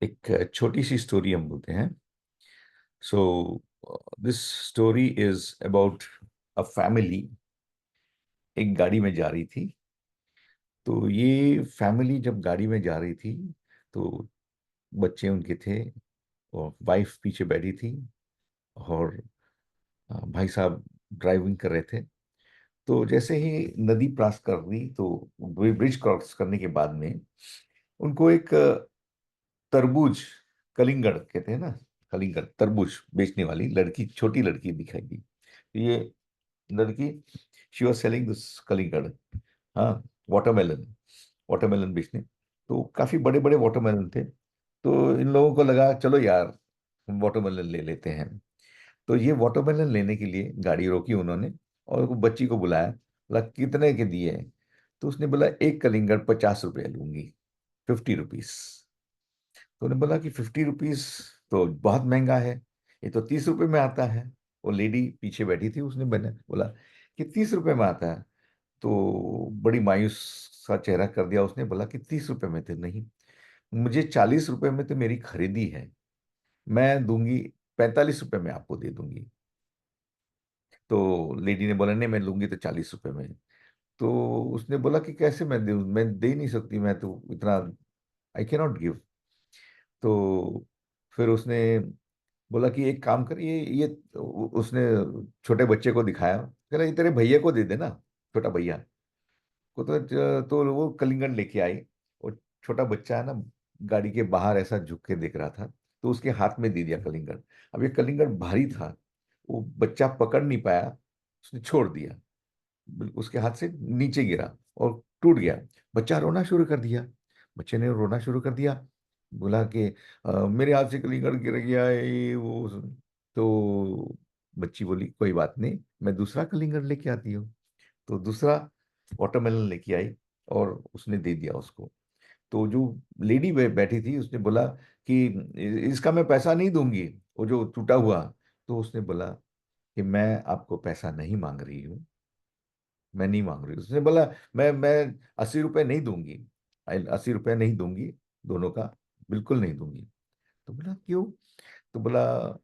एक छोटी सी स्टोरी हम बोलते हैं। So this story is about a family एक गाड़ी में जा रही थी। तो ये फैमिली जब गाड़ी में जा रही थी तो बच्चे उनके थे और वाइफ पीछे बैठी थी और भाई साहब ड्राइविंग कर रहे थे। तो जैसे ही नदी क्रॉस कर दी तो ब्रिज क्रॉस करने के बाद में उनको एक तरबूज, कलिंगड़ कहते हैं ना, कलिंगड़ तरबूज बेचने वाली लड़की, छोटी लड़की दिखाई दी। ये लड़की, शी वॉज सेलिंग दिस कलिंगड़। हाँ, वाटरमेलन, वाटरमेलन बेचने। तो काफी बड़े बड़े वाटरमेलन थे। तो इन लोगों को लगा चलो यार हम वाटरमेलन ले लेते हैं। तो ये वाटरमेलन लेने के लिए गाड़ी रोकी उन्होंने और वो बच्ची को बुलाया, बोला कितने के दिए हैं? तो उसने बोला एक कलिंगड़ 50 रुपये लूंगी, 50 रुपीज। तो उन्होंने बोला कि 50 रुपीज तो बहुत महंगा है, ये तो 30 रुपए में आता है। वो लेडी पीछे बैठी थी, उसने मैंने बोला कि 30 रुपए में आता है। तो बड़ी मायूस सा चेहरा कर दिया उसने, बोला कि 30 रुपए में तो नहीं, मुझे 40 रुपए में तो मेरी खरीदी है, मैं दूंगी, 45 रुपए में आपको दे दूंगी। तो लेडी ने बोला नहीं मैं लूंगी तो 40 रुपए में। तो उसने बोला कि कैसे मैं दूं, मैं दे नहीं सकती, मैं तो इतना, आई कैन नॉट गिव। तो फिर उसने बोला कि एक काम कर, ये उसने छोटे बच्चे को दिखाया, कह रहा ये तेरे भैया को दे देना, छोटा भैया को। तो वो कलिंगड़ लेके आई। और छोटा बच्चा है ना, गाड़ी के बाहर ऐसा झुक के देख रहा था, तो उसके हाथ में दे दिया कलिंगड़। अब ये कलिंगड़ भारी था, वो बच्चा पकड़ नहीं पाया, उसने छोड़ दिया, उसके हाथ से नीचे गिरा और टूट गया। बच्चा रोना शुरू कर दिया, बच्चे ने रोना शुरू कर दिया, बोला कि मेरे हाथ से कलिंगड़ गिर गया है ये वो। तो बच्ची बोली कोई बात नहीं, मैं दूसरा कलिंगड़ लेके आती हूँ। तो दूसरा वाटरमेलन लेके आई और उसने दे दिया उसको। तो जो लेडी बैठी थी उसने बोला कि इसका मैं पैसा नहीं दूंगी, वो जो टूटा हुआ। तो उसने बोला कि मैं आपको पैसा नहीं मांग रही हूँ, मैं नहीं मांग रही। उसने बोला मैं 80 रुपए नहीं दूंगी, 80 रुपए नहीं दूंगी, दोनों का बिल्कुल नहीं दूंगी। तो बोला क्यों? तो बोला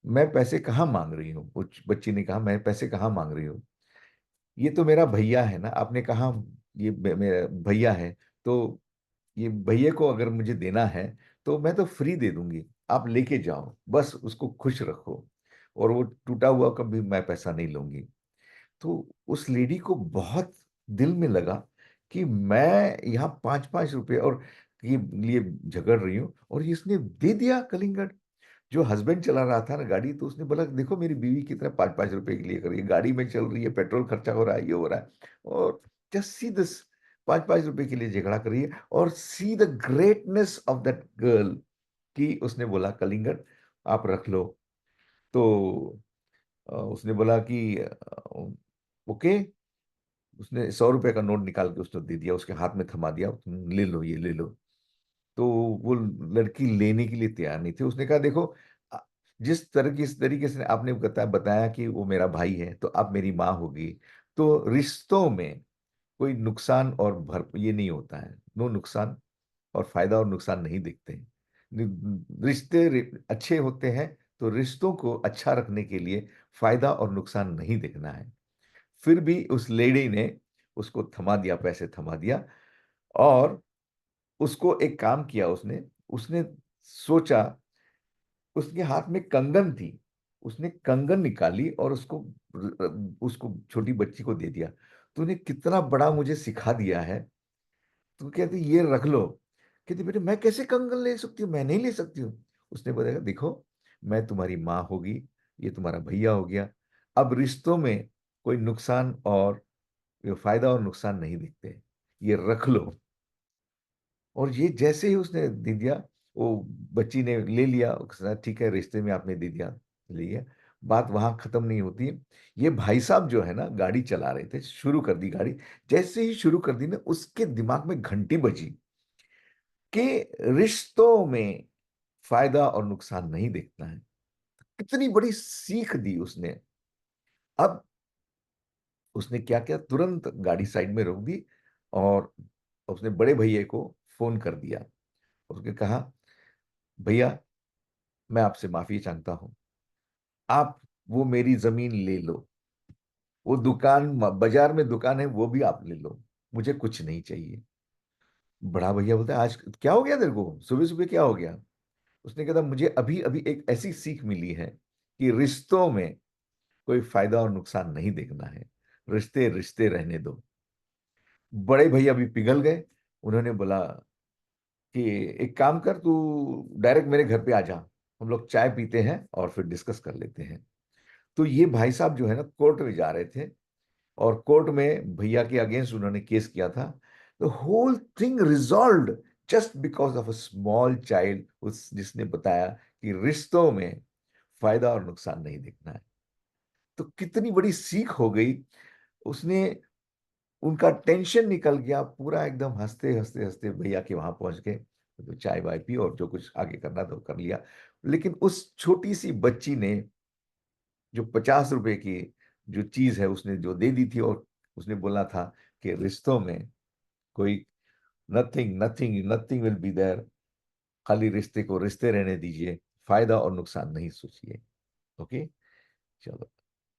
मैं पैसे कहाँ मांग रही हूँ। उस बच्ची ने कहा मैं पैसे कहाँ मांग रही हूँ, ये तो मेरा भैया है ना, आपने कहा ये मेरा भैया है। तो ये भैया को अगर मुझे देना है तो मैं तो फ्री दे दूंगी, आप लेके जाओ, बस उसको खुश रखो, और वो टूटा हुआ कभी मैं पैसा नहीं लूंगी। तो उस लेडी को बहुत दिल में लगा कि मैं यहाँ 5-5 रुपए और ये लिए झगड़ रही हूँ, और इसने दे दिया कलिंगड़। जो हस्बैंड चला रहा था ना गाड़ी, तो उसने बोला देखो मेरी बीवी कितना 5-5 रुपए के लिए कर रही है, गाड़ी में चल रही है, पेट्रोल खर्चा हो रहा है, ये हो रहा है, और जस्ट सी दिस, 5-5 रुपए के लिए झगड़ा कर रही है। और see the greatness of that girl, कि उसने बोला कलिंगड़ आप रख लो। तो उसने बोला कि ओके। उसने 100 रुपए का नोट निकाल के उसने दे दिया, उसके हाथ में थमा दिया, "तुम ले लो, ये ले लो।" तो वो लड़की लेने के लिए तैयार नहीं थी। उसने कहा देखो, अ, इस तरीके से आपने बताया कि वो मेरा भाई है तो आप मेरी माँ होगी। तो रिश्तों में कोई नुकसान और भर ये नहीं होता है, नो नुकसान, और फायदा और नुकसान नहीं दिखते हैं। रिश्ते अच्छे होते हैं, तो रिश्तों को अच्छा रखने के लिए फायदा और नुकसान नहीं देखना है। फिर भी उस लेडी ने उसको थमा दिया, पैसे थमा दिया। और उसको एक काम किया उसने, उसने सोचा, उसके हाथ में कंगन थी, उसने कंगन निकाली और उसको छोटी बच्ची को दे दिया। तूने कितना बड़ा मुझे सिखा दिया है। तो कहती ये रख लो। कहती बेटे मैं कैसे कंगन ले सकती हूँ, मैं नहीं ले सकती हूँ। उसने बताया देखो, मैं तुम्हारी माँ होगी, ये तुम्हारा भैया हो गया, अब रिश्तों में कोई नुकसान और फायदा और नुकसान नहीं दिखते, ये रख लो। और ये जैसे ही उसने दे दिया, वो बच्ची ने ले लिया, उसने कहा, ठीक है रिश्ते में आपने दे दिया, ले लिया। बात वहां खत्म नहीं होती। ये भाई साहब जो है ना, गाड़ी चला रहे थे, शुरू कर दी गाड़ी। जैसे ही शुरू कर दी ना, उसके दिमाग में घंटी बजी कि रिश्तों में फायदा और नुकसान नहीं देखना है। कितनी बड़ी सीख दी उसने। अब उसने क्या किया, तुरंत गाड़ी साइड में रोक दी और उसने बड़े भैया को फोन कर दिया। उसने कहा भैया मैं आपसे माफी चाहता हूं, आप वो मेरी जमीन ले लो, वो दुकान बाजार में दुकान है वो भी आप ले लो, मुझे कुछ नहीं चाहिए। बड़ा भैया बोलता है आज क्या हो गया तेरे को, सुबह सुबह क्या हो गया? उसने कहा मुझे अभी अभी एक ऐसी सीख मिली है कि रिश्तों में कोई फायदा और नुकसान नहीं देखना है, रिश्ते रिश्ते रहने दो। बड़े भैया भी पिघल गए। उन्होंने बोला कि एक काम कर, तू डायरेक्ट मेरे घर पे आ जा, हम लोग चाय पीते हैं और फिर डिस्कस कर लेते हैं। तो ये भाई साहब जो है ना कोर्ट में जा रहे थे, और कोर्ट में भैया के अगेंस्ट उन्होंने केस किया था। The whole thing resolved just because of a small child, उस जिसने बताया कि रिश्तों में फायदा और नुकसान नहीं देखना है। तो कितनी बड़ी सीख हो गई। उसने, उनका टेंशन निकल गया पूरा, एकदम हंसते हंसते हंसते भैया के वहां पहुंच गए, तो चाय वाय पी और जो कुछ आगे करना था वो कर लिया। लेकिन उस छोटी सी बच्ची ने जो 50 रुपए की जो चीज है उसने जो दे दी थी, और उसने बोला था कि रिश्तों में कोई nothing nothing nothing will be there, खाली रिश्ते को रिश्ते रहने दीजिए, फायदा और नुकसान नहीं सोचिए। ओके, चलो।